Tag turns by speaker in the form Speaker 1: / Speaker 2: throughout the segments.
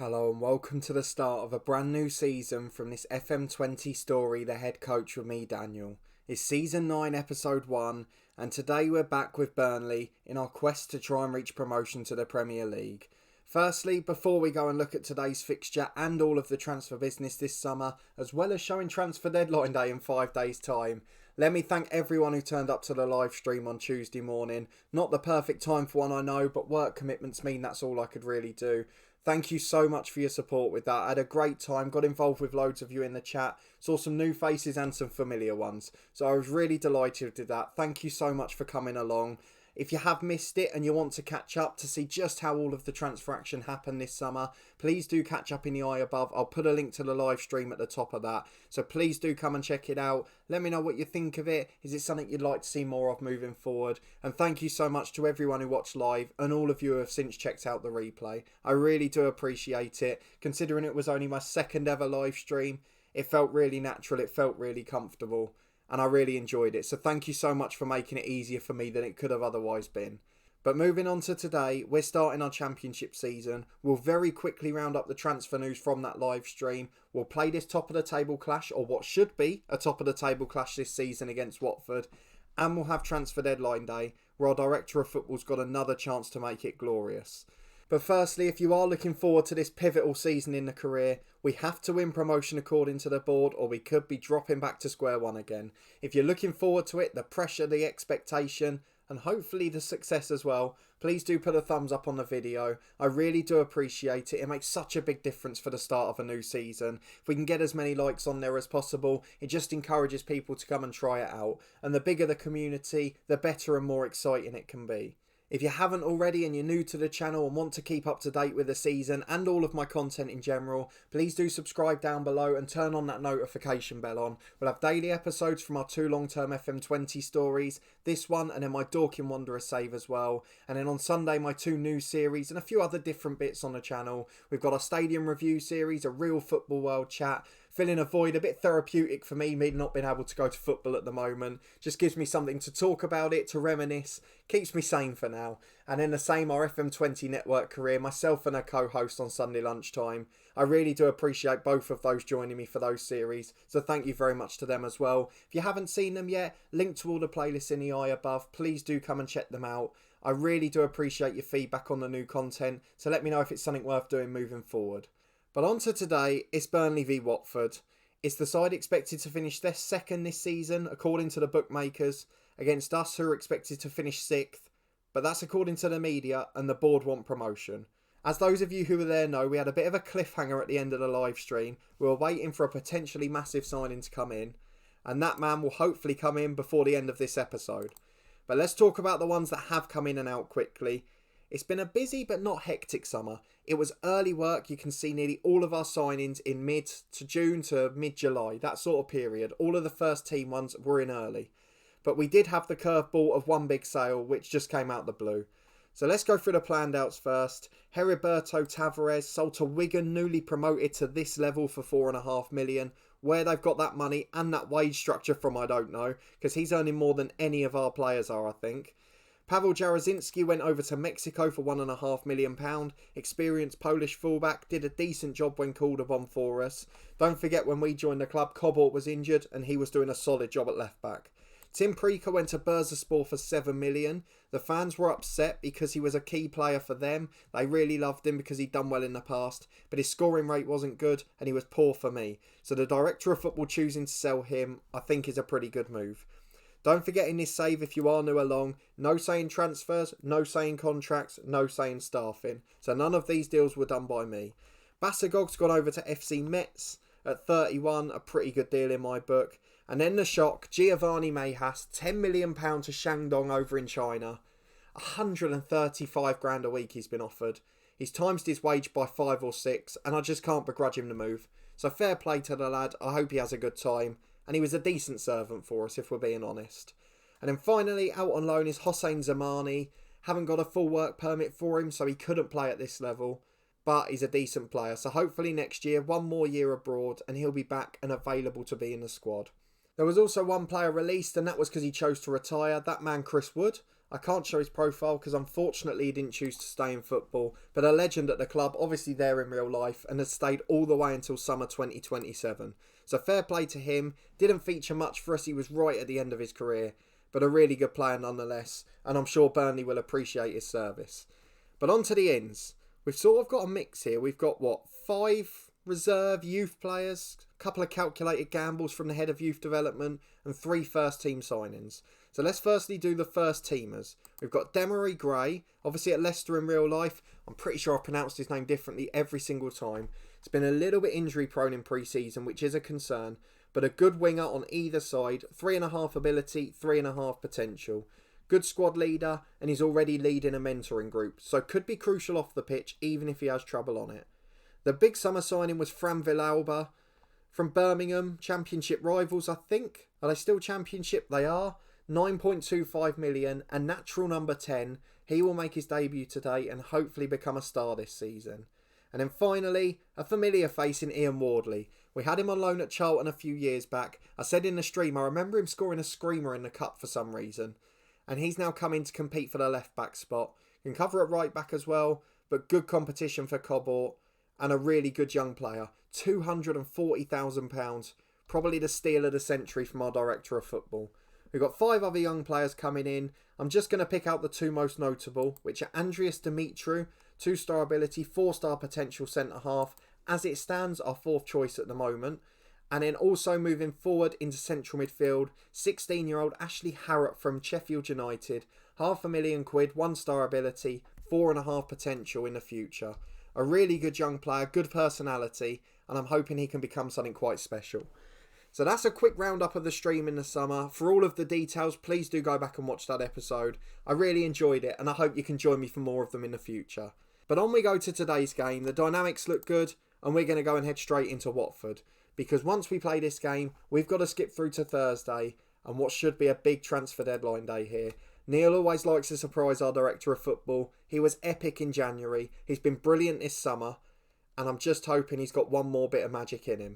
Speaker 1: Hello and welcome to the start of a brand new season from this FM20 story, The Head Coach with me, Daniel. It's season 9, episode 1, and today we're back with Burnley in our quest to try and reach promotion to the Premier League. Firstly, before we go and look at today's fixture and all of the transfer business this summer, as well as showing transfer deadline day in 5 days' time, let me thank everyone who turned up to the live stream on Tuesday morning. Not the perfect time for one, I know, but work commitments mean that's all I could really do. Thank you so much for your support with that. I had a great time, got involved with loads of you in the chat, saw some new faces and some familiar ones. So I was really delighted with that. Thank you so much for coming along. If you have missed it and you want to catch up to see just how all of the transfer action happened this summer, please do catch up in the eye above. I'll put a link to the live stream at the top of that. So please do come and check it out. Let me know what you think of it. Is it something you'd like to see more of moving forward? And thank you so much to everyone who watched live and all of you who have since checked out the replay. I really do appreciate it. Considering it was only my second ever live stream, it felt really natural. It felt really comfortable. And I really enjoyed it. So thank you so much for making it easier for me than it could have otherwise been. But moving on to today, we're starting our championship season. We'll very quickly round up the transfer news from that live stream. We'll play this top of the table clash, or what should be a top of the table clash this season against Watford. And we'll have transfer deadline day, where our director of football's got another chance to make it glorious. But firstly, if you are looking forward to this pivotal season in the career, we have to win promotion according to the board, or we could be dropping back to square one again. If you're looking forward to it, the pressure, the expectation, and hopefully the success as well, please do put a thumbs up on the video. I really do appreciate it. It makes such a big difference for the start of a new season. If we can get as many likes on there as possible, it just encourages people to come and try it out. And the bigger the community, the better and more exciting it can be. If you haven't already and you're new to the channel and want to keep up to date with the season and all of my content in general, please do subscribe down below and turn on that notification bell on. We'll have daily episodes from our 2 long-term FM20 stories, this one and then my Dorking Wanderer save as well. And then on Sunday my 2 news series and a few other different bits on the channel. We've got our stadium review series, a real football world chat, filling a void, a bit therapeutic for me not being able to go to football at the moment. Just gives me something to talk about it, to reminisce, keeps me sane for now. And then the same, our FM20 network career, myself and a co-host on Sunday lunchtime. I really do appreciate both of those joining me for those series, so thank you very much to them as well. If you haven't seen them yet, link to all the playlists in the eye above. Please do come and check them out. I really do appreciate your feedback on the new content, so let me know if it's something worth doing moving forward. But on to today, it's Burnley v Watford. It's the side expected to finish their second this season, according to the bookmakers, against us who are expected to finish 6th. But that's according to the media, and the board want promotion. As those of you who were there know, we had a bit of a cliffhanger at the end of the live stream. We were waiting for a potentially massive signing to come in, and that man will hopefully come in before the end of this episode. But let's talk about the ones that have come in and out quickly. It's been a busy but not hectic summer. It was early work. You can see nearly all of our signings in mid to June to mid-July, that sort of period. All of the first team ones were in early. But we did have the curveball of one big sale, which just came out the blue. So let's go through the planned outs first. Heriberto Tavares sold to Wigan, newly promoted to this level for $4.5 million. Where they've got that money and that wage structure from, I don't know, because he's earning more than any of our players are, I think. Pavel Jaroszynski went over to Mexico for £1.5 million. Experienced Polish fullback, did a decent job when called upon for us. Don't forget when we joined the club, Cobalt was injured and he was doing a solid job at left back. Tim Preaker went to Bursaspor for $7 million. The fans were upset because he was a key player for them. They really loved him because he'd done well in the past, but his scoring rate wasn't good and he was poor for me. So the director of football choosing to sell him, I think, is a pretty good move. Don't forget in this save, if you are new along, no saying transfers, no saying contracts, no saying staffing. So none of these deals were done by me. Basagog's gone over to FC Metz at 31, a pretty good deal in my book. And then the shock, Giovanni Mayhas, £10 million to Shandong over in China. 135 grand a week he's been offered. He's times his wage by 5 or 6, and I just can't begrudge him the move. So fair play to the lad, I hope he has a good time. And he was a decent servant for us, if we're being honest. And then finally, out on loan is Hossein Zamani. Haven't got a full work permit for him, so he couldn't play at this level. But he's a decent player, so hopefully next year, 1 more year abroad, and he'll be back and available to be in the squad. There was also one player released, and that was because he chose to retire. That man, Chris Wood. I can't show his profile because unfortunately he didn't choose to stay in football, but a legend at the club, obviously there in real life, and has stayed all the way until summer 2027. So fair play to him. Didn't feature much for us, he was right at the end of his career, but a really good player nonetheless, and I'm sure Burnley will appreciate his service. But on to the ins. We've sort of got a mix here. We've got, 5 reserve youth players, a couple of calculated gambles from the head of youth development, and 3 first team signings. So let's firstly do the first teamers. We've got Demarai Gray, obviously at Leicester in real life. I'm pretty sure I've pronounced his name differently every single time. It's been a little bit injury prone in pre-season, which is a concern, but a good winger on either side, 3.5 ability, 3.5 potential. Good squad leader, and he's already leading a mentoring group, so could be crucial off the pitch even if he has trouble on it. The big summer signing was Fran Villalba from Birmingham, championship rivals I think. Are they still championship? They are. 9.25 million, a natural number 10. He will make his debut today and hopefully become a star this season. And then finally, a familiar face in Ian Wardley. We had him on loan at Charlton a few years back. I said in the stream, I remember him scoring a screamer in the cup for some reason. And he's now come in to compete for the left back spot. Can cover at right back as well, but good competition for Cobalt and a really good young player. £240,000, probably the steal of the century from our director of football. We've got 5 other young players coming in. I'm just going to pick out the 2 most notable, which are Andreas Dimitru, 2-star ability, 4-star potential centre-half. As it stands, our 4th choice at the moment. And then also moving forward into central midfield, 16-year-old Ashley Harrop from Sheffield United. £500,000, 1-star ability, 4.5 potential in the future. A really good young player, good personality, and I'm hoping he can become something quite special. So that's a quick roundup of the stream in the summer. For all of the details, please do go back and watch that episode. I really enjoyed it, and I hope you can join me for more of them in the future. But on we go to today's game. The dynamics look good, and we're going to go and head straight into Watford. Because once we play this game, we've got to skip through to Thursday, and what should be a big transfer deadline day here. Neil always likes to surprise our director of football. He was epic in January. He's been brilliant this summer, and I'm just hoping he's got one more bit of magic in him.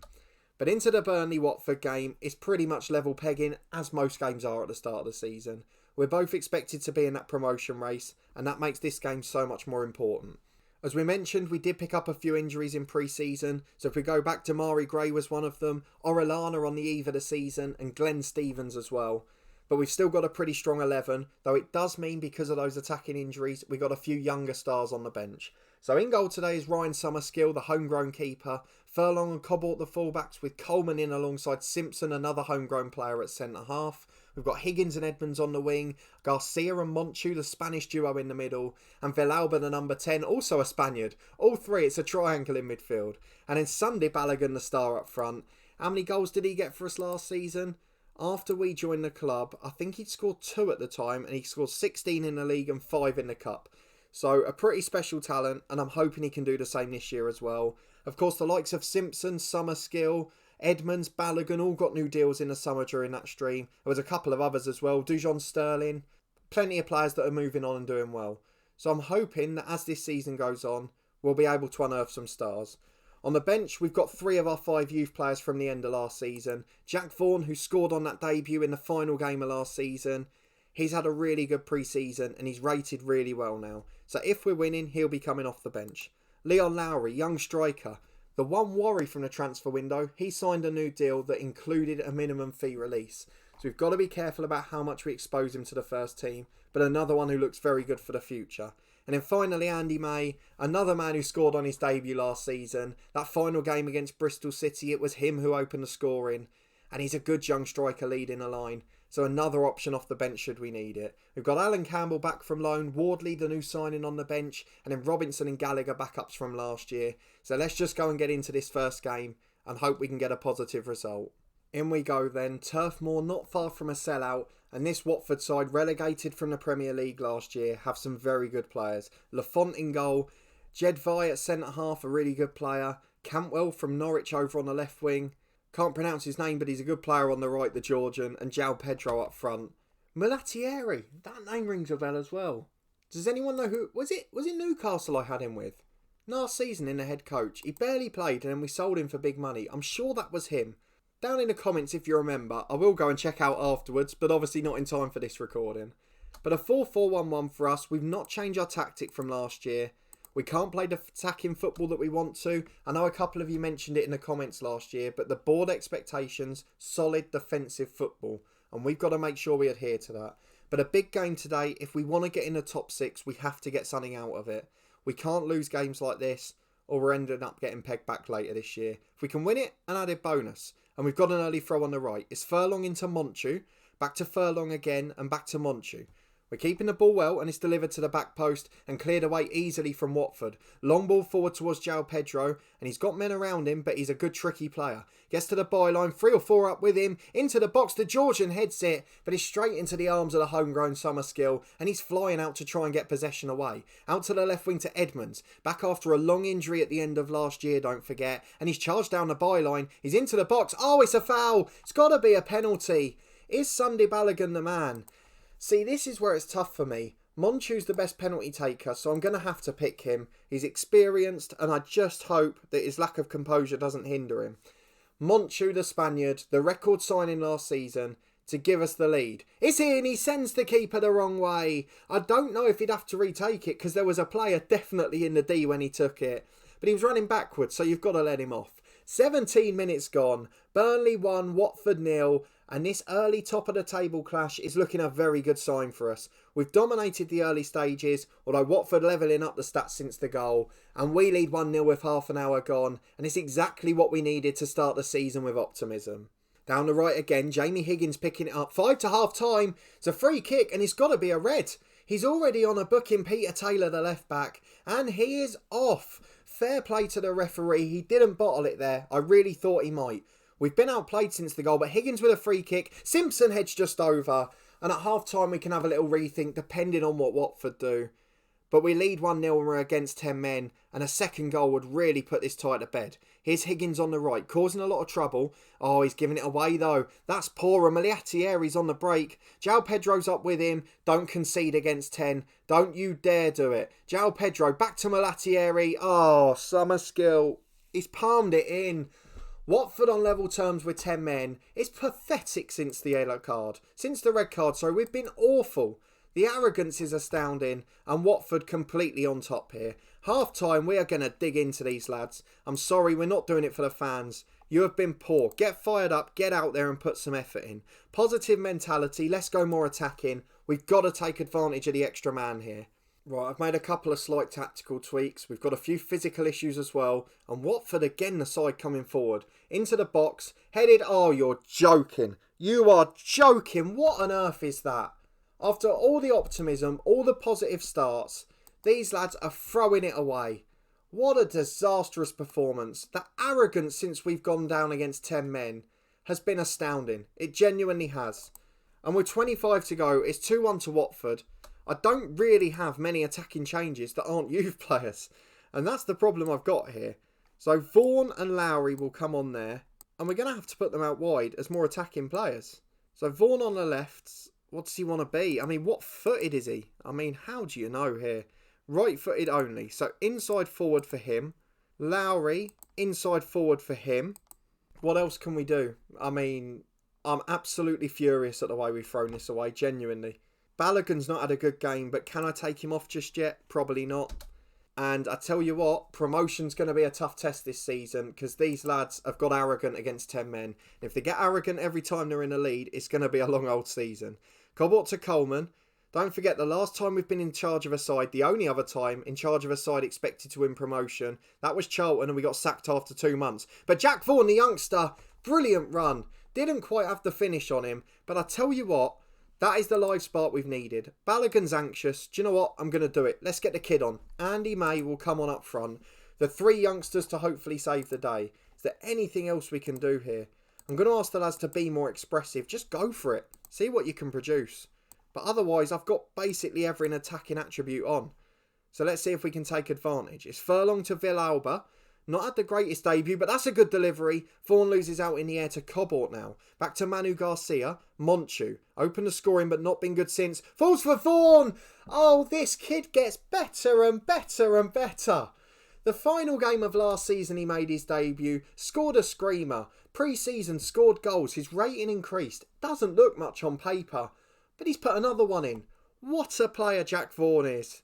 Speaker 1: But into the Burnley-Watford game, it's pretty much level pegging, as most games are at the start of the season. We're both expected to be in that promotion race, and that makes this game so much more important. As we mentioned, we did pick up a few injuries in pre-season, so if we go back, Demarai Gray was one of them, Orellana on the eve of the season, and Glenn Stevens as well. But we've still got a pretty strong 11, though it does mean because of those attacking injuries, we got a few younger stars on the bench. So in goal today is Ryan Summerskill, the homegrown keeper, Furlong and Cobalt the fullbacks, with Coleman in alongside Simpson, another homegrown player at centre-half. We've got Higgins and Edmonds on the wing, Garcia and Monchu, the Spanish duo in the middle, and Villalba, the number 10, also a Spaniard. All 3, it's a triangle in midfield. And then Sunday Balogun, the star up front. How many goals did he get for us last season? After we joined the club, I think he'd scored 2 at the time, and he scored 16 in the league and 5 in the cup. So a pretty special talent, and I'm hoping he can do the same this year as well. Of course, the likes of Simpson, Summerskill, Edmonds, Balogun all got new deals in the summer during that stream. There was a couple of others as well, Dujon Sterling. Plenty of players that are moving on and doing well. So I'm hoping that as this season goes on, we'll be able to unearth some stars. On the bench, we've got 3 of our 5 youth players from the end of last season. Jack Thorne, who scored on that debut in the final game of last season. He's had a really good pre-season and he's rated really well now. So if we're winning, he'll be coming off the bench. Leon Lowry, young striker. The one worry from the transfer window, he signed a new deal that included a minimum fee release. So we've got to be careful about how much we expose him to the first team, but another one who looks very good for the future. And then finally, Andy May, another man who scored on his debut last season. That final game against Bristol City, it was him who opened the scoring. And he's a good young striker leading a line. So another option off the bench should we need it. We've got Alan Campbell back from loan, Wardley, the new signing on the bench, and then Robinson and Gallagher backups from last year. So let's just go and get into this first game and hope we can get a positive result. In we go then. Turf Moor not far from a sellout, and this Watford side, relegated from the Premier League last year, have some very good players. Lafont in goal, Jedvai at centre-half, a really good player, Cantwell from Norwich over on the left wing, can't pronounce his name, but he's a good player on the right, the Georgian, and João Pedro up front. Mulatieri, that name rings a bell as well. Does anyone know who... Was it Newcastle I had him with? Last season in the head coach. He barely played and then we sold him for big money. I'm sure that was him. Down in the comments if you remember. I will go and check out afterwards, but obviously not in time for this recording. But a 4-4-1-1 for us, we've not changed our tactic from last year. We can't play the attacking football that we want to. I know a couple of you mentioned it in the comments last year, but the board expectations, solid defensive football. And we've got to make sure we adhere to that. But a big game today, if we want to get in the top 6, we have to get something out of it. We can't lose games like this, or we're ending up getting pegged back later this year. If we can win it, an added bonus. And we've got an early throw on the right. It's Furlong into Monchu, back to Furlong again, and back to Monchu. We're keeping the ball well, and it's delivered to the back post and cleared away easily from Watford. Long ball forward towards João Pedro, and he's got men around him, but he's a good tricky player. Gets to the byline, 3 or 4 up with him, into the box to Georgian heads it, but he's straight into the arms of the homegrown summer skill, and he's flying out to try and get possession away. Out to the left wing to Edmonds, back after a long injury at the end of last year, don't forget, and he's charged down the byline, he's into the box, oh, it's a foul, it's got to be a penalty. Is Sunday Balogun the man? See, this is where it's tough for me. Monchu's the best penalty taker, so I'm going to have to pick him. He's experienced, and I just hope that his lack of composure doesn't hinder him. Monchu, the Spaniard, the record signing last season, to give us the lead. It's in, he sends the keeper the wrong way. I don't know if he'd have to retake it, because there was a player definitely in the D when he took it. But he was running backwards, so you've got to let him off. 17 minutes gone. Burnley 1, Watford 0. And this early top of the table clash is looking a very good sign for us. We've dominated the early stages, although Watford levelling up the stats since the goal. And we lead 1-0 with half an hour gone. And it's exactly what we needed to start the season with optimism. Down the right again, Jamie Higgins picking it up. 5 to half time. It's a free kick and it's got to be a red. He's already on a booking, Peter Taylor, the left back. And he is off. Fair play to the referee. He didn't bottle it there. I really thought he might. We've been outplayed since the goal, but Higgins with a free kick. Simpson heads just over. And at half-time, we can have a little rethink, depending on what Watford do. But we lead 1-0 and we're against 10 men. And a second goal would really put this tie to bed. Here's Higgins on the right, causing a lot of trouble. Oh, he's giving it away, though. That's poor. And Maliatieri's on the break. João Pedro's up with him. Don't concede against 10. Don't you dare do it. João Pedro, back to Malatieri. Oh, summer skill. He's palmed it in. Watford on level terms with 10 men. It's pathetic since the yellow card. Since the red card, sorry, we've been awful. The arrogance is astounding, and Watford completely on top here. Half time, we are going to dig into these lads. I'm sorry, we're not doing it for the fans. You have been poor. Get fired up, get out there and put some effort in. Positive mentality, let's go more attacking. We've got to take advantage of the extra man here. Right, I've made a couple of slight tactical tweaks. We've got a few physical issues as well. And Watford again, the side coming forward. Into the box. Headed. Oh, you're joking. You are joking. What on earth is that? After all the optimism, all the positive starts, these lads are throwing it away. What a disastrous performance. The arrogance since we've gone down against 10 men has been astounding. It genuinely has. And with 25 to go, it's 2-1 to Watford. I don't really have many attacking changes that aren't youth players. And that's the problem I've got here. So Thorne and Lowry will come on there. And we're going to have to put them out wide as more attacking players. So Thorne on the left. What does he want to be? I mean, what footed is he? I mean, how do you know here? Right footed only. So inside forward for him. Lowry, inside forward for him. What else can we do? I mean, I'm absolutely furious at the way we've thrown this away. Genuinely. Balogun's not had a good game, but can I take him off just yet? Probably not. And I tell you what, promotion's going to be a tough test this season because these lads have got arrogant against 10 men. And if they get arrogant every time they're in the lead, it's going to be a long old season. Cobalt to Coleman. Don't forget, the last time we've been in charge of a side, the only other time in charge of a side expected to win promotion, that was Charlton and we got sacked after 2 months. But Jack Vaughan, the youngster, brilliant run. Didn't quite have the finish on him, but I tell you what, that is the live spark we've needed. Balogun's anxious. Do you know what? I'm going to do it. Let's get the kid on. Andy May will come on up front. The 3 youngsters to hopefully save the day. Is there anything else we can do here? I'm going to ask the lads to be more expressive. Just go for it. See what you can produce. But otherwise, I've got basically every attacking attribute on. So let's see if we can take advantage. It's Furlong to Villalba. Not had the greatest debut, but that's a good delivery. Thorne loses out in the air to Cobalt now. Back to Manu Garcia. Monchu. Open to scoring, but not been good since. Falls for Thorne! Oh, this kid gets better and better and better. The final game of last season he made his debut. Scored a screamer. Pre-season scored goals. His rating increased. Doesn't look much on paper. But he's put another one in. What a player Jack Thorne is.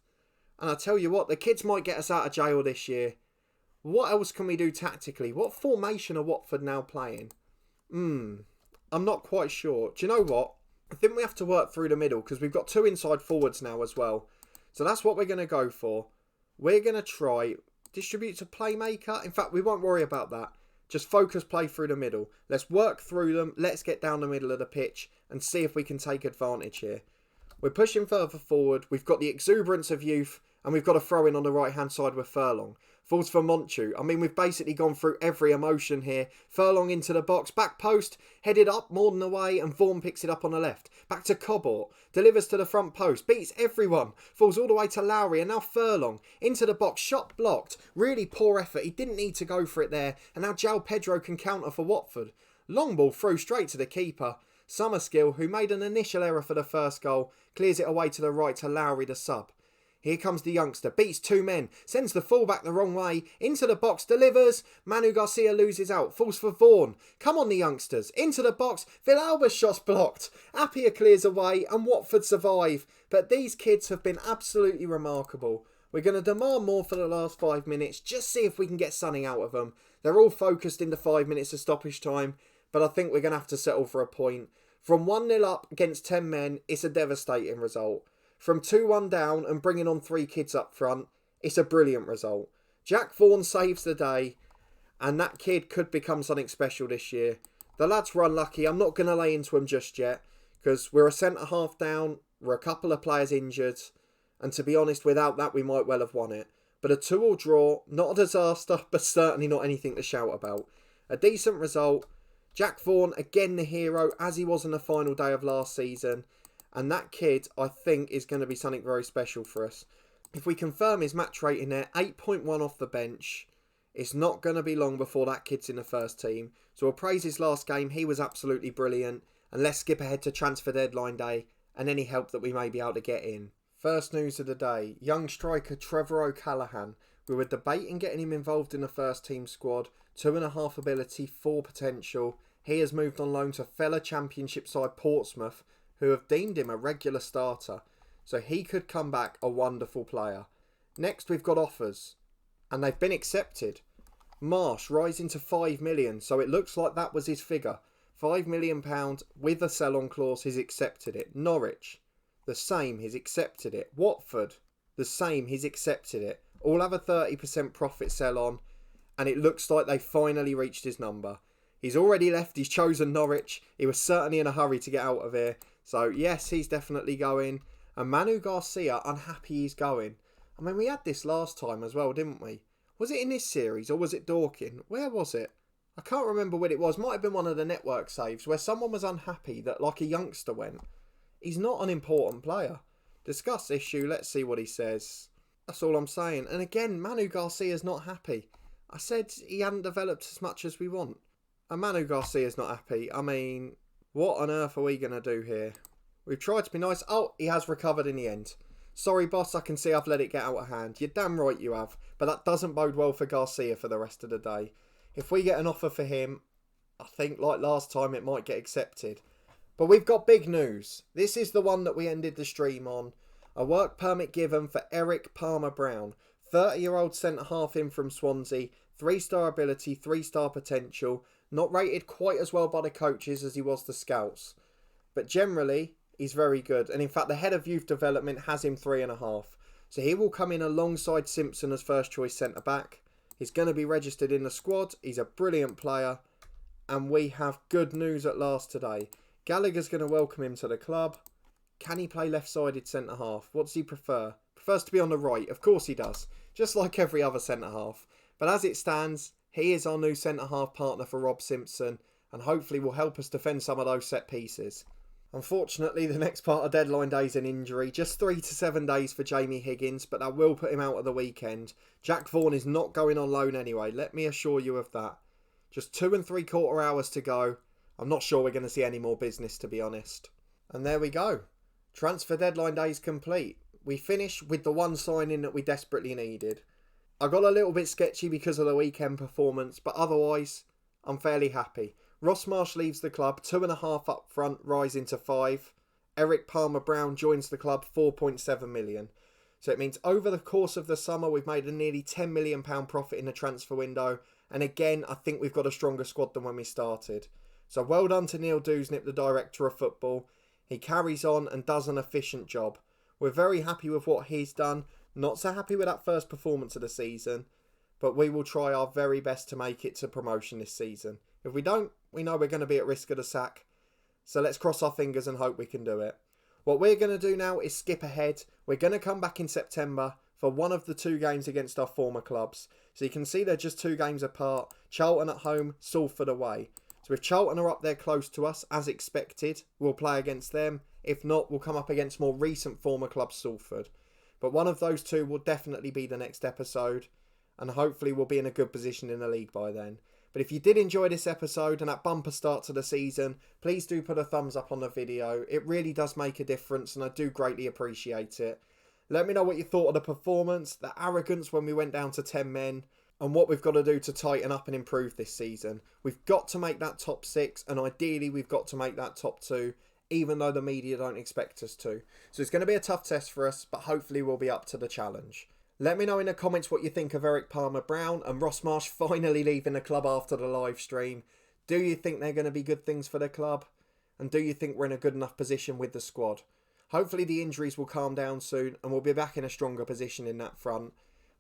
Speaker 1: And I tell you what, the kids might get us out of jail this year. What else can we do tactically? What formation are Watford now playing? I'm not quite sure. Do you know what? I think we have to work through the middle because we've got 2 inside forwards now as well. So that's what we're going to go for. We're going to try distribute to playmaker. In fact, we won't worry about that. Just focus play through the middle. Let's work through them. Let's get down the middle of the pitch and see if we can take advantage here. We're pushing further forward. We've got the exuberance of youth and we've got a throw in on the right hand side with Furlong. Falls for Monchu. I mean, we've basically gone through every emotion here. Furlong into the box, back post, headed up more than away, and Thorne picks it up on the left. Back to Cobort, delivers to the front post, beats everyone, falls all the way to Lowry, and now Furlong into the box, shot blocked. Really poor effort. He didn't need to go for it there, and now João Pedro can counter for Watford. Long ball through straight to the keeper. Summerskill, who made an initial error for the first goal, clears it away to the right to Lowry, the sub. Here comes the youngster, beats 2 men, sends the fullback the wrong way, into the box, delivers. Manu Garcia loses out, falls for Vaughan. Come on the youngsters, into the box, Villalba's shot's blocked. Appiah clears away and Watford survive. But these kids have been absolutely remarkable. We're going to demand more for the last 5 minutes, just see if we can get something out of them. They're all focused in the 5 minutes of stoppage time, but I think we're going to have to settle for a point. From 1-0 up against 10 men, it's a devastating result. From 2-1 down and bringing on 3 kids up front, it's a brilliant result. Jack Thorne saves the day, and that kid could become something special this year. The lads were unlucky. I'm not going to lay into him just yet, because we're a centre-half down, we're a couple of players injured, and to be honest, without that, we might well have won it. But a 2-2 draw, not a disaster, but certainly not anything to shout about. A decent result. Jack Thorne, again the hero, as he was on the final day of last season. And that kid, I think, is going to be something very special for us. If we confirm his match rating there, 8.1 off the bench, it's not going to be long before that kid's in the first team. So we'll praise his last game. He was absolutely brilliant. And let's skip ahead to transfer deadline day and any help that we may be able to get in. First news of the day, young striker Trevor O'Callahan. We were debating getting him involved in the first team squad. 2.5 ability, 4 potential. He has moved on loan to fellow championship side Portsmouth, who have deemed him a regular starter, so he could come back a wonderful player. Next we've got offers, and they've been accepted. Marsh rising to 5 million, so it looks like that was his figure. £5 million with a sell-on clause, he's accepted it. Norwich, the same, he's accepted it. Watford, the same, he's accepted it. All have a 30% profit sell-on, and it looks like they finally reached his number. He's already left, he's chosen Norwich. He was certainly in a hurry to get out of here. So, yes, he's definitely going. And Manu Garcia, unhappy he's going. I mean, we had this last time as well, didn't we? Was it in this series or was it Dorking? Where was it? I can't remember what it was. Might have been one of the network saves where someone was unhappy that, like, a youngster went. He's not an important player. Discuss issue. Let's see what he says. That's all I'm saying. And again, Manu Garcia's not happy. I said he hadn't developed as much as we want. And Manu Garcia's not happy. I mean, what on earth are we going to do here? We've tried to be nice. Oh, he has recovered in the end. Sorry, boss, I can see I've let it get out of hand. You're damn right you have. But that doesn't bode well for Garcia for the rest of the day. If we get an offer for him, I think like last time it might get accepted. But we've got big news. This is the one that we ended the stream on. A work permit given for Eric Palmer-Brown. 30-year-old centre-half in from Swansea. 3-star ability, 3-star potential. Not rated quite as well by the coaches as he was the scouts. But generally, he's very good. And in fact, the head of youth development has him 3.5. So he will come in alongside Simpson as first choice centre-back. He's going to be registered in the squad. He's a brilliant player. And we have good news at last today. Gallagher's going to welcome him to the club. Can he play left-sided centre-half? What does he prefer? Prefers to be on the right. Of course he does. Just like every other centre-half. But as it stands, he is our new centre-half partner for Rob Simpson and hopefully will help us defend some of those set pieces. Unfortunately, the next part of deadline day is an injury. Just 3 to 7 days for Jamie Higgins, but that will put him out at the weekend. Jack Thorne is not going on loan anyway, let me assure you of that. Just 2 3/4 hours to go. I'm not sure we're going to see any more business, to be honest. And there we go. Transfer deadline day is complete. We finish with the one signing that we desperately needed. I got a little bit sketchy because of the weekend performance, but otherwise, I'm fairly happy. Ross Marsh leaves the club, 2.5 up front, rising to 5. Eric Palmer-Brown joins the club, 4.7 million. So it means over the course of the summer, we've made a nearly £10 million profit in the transfer window. And again, I think we've got a stronger squad than when we started. So well done to Neil Dewsnip, the director of football. He carries on and does an efficient job. We're very happy with what he's done. Not so happy with that first performance of the season. But we will try our very best to make it to promotion this season. If we don't, we know we're going to be at risk of the sack. So let's cross our fingers and hope we can do it. What we're going to do now is skip ahead. We're going to come back in September for one of the 2 games against our former clubs. So you can see they're just 2 games apart. Charlton at home, Salford away. So if Charlton are up there close to us, as expected, we'll play against them. If not, we'll come up against more recent former club Salford. But one of those 2 will definitely be the next episode. And hopefully we'll be in a good position in the league by then. But if you did enjoy this episode and that bumper start to the season, please do put a thumbs up on the video. It really does make a difference and I do greatly appreciate it. Let me know what you thought of the performance, the arrogance when we went down to 10 men, and what we've got to do to tighten up and improve this season. We've got to make that top 6 and ideally we've got to make that top 2, even though the media don't expect us to. So it's going to be a tough test for us, but hopefully we'll be up to the challenge. Let me know in the comments what you think of Eric Palmer-Brown and Ross Marsh finally leaving the club after the live stream. Do you think they're going to be good things for the club? And do you think we're in a good enough position with the squad? Hopefully the injuries will calm down soon and we'll be back in a stronger position in that front.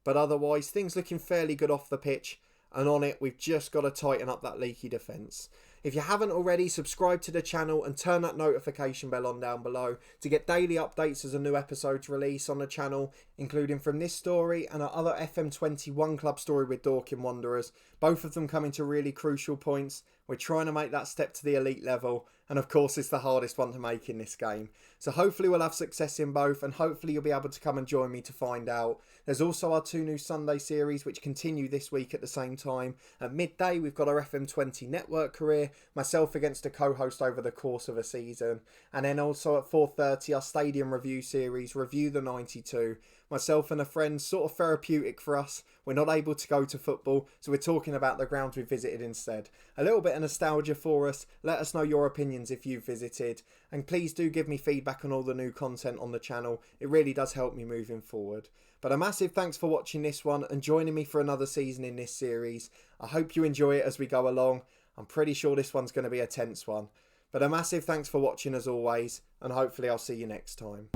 Speaker 1: But otherwise, things looking fairly good off the pitch. And on it, we've just got to tighten up that leaky defence. If you haven't already, subscribe to the channel and turn that notification bell on down below to get daily updates as a new episode's release on the channel, including from this story and our other FM21 club story with Dorking Wanderers, both of them coming to really crucial points. We're trying to make that step to the elite level, and of course it's the hardest one to make in this game. So hopefully we'll have success in both, and hopefully you'll be able to come and join me to find out. There's also our 2 new Sunday series which continue this week at the same time. At midday we've got our FM20 network career, myself against a co-host over the course of a season, and then also at 4:30 our stadium review series, Review the 92. Myself and a friend, sort of therapeutic for us. We're not able to go to football, so we're talking about the grounds we visited instead. A little bit of nostalgia for us. Let us know your opinions if you've visited, and please do give me feedback on all the new content on the channel. It really does help me moving forward. But a massive thanks for watching this one and joining me for another season in this series. I hope you enjoy it as we go along. I'm pretty sure this one's going to be a tense one. But a massive thanks for watching as always, and hopefully I'll see you next time.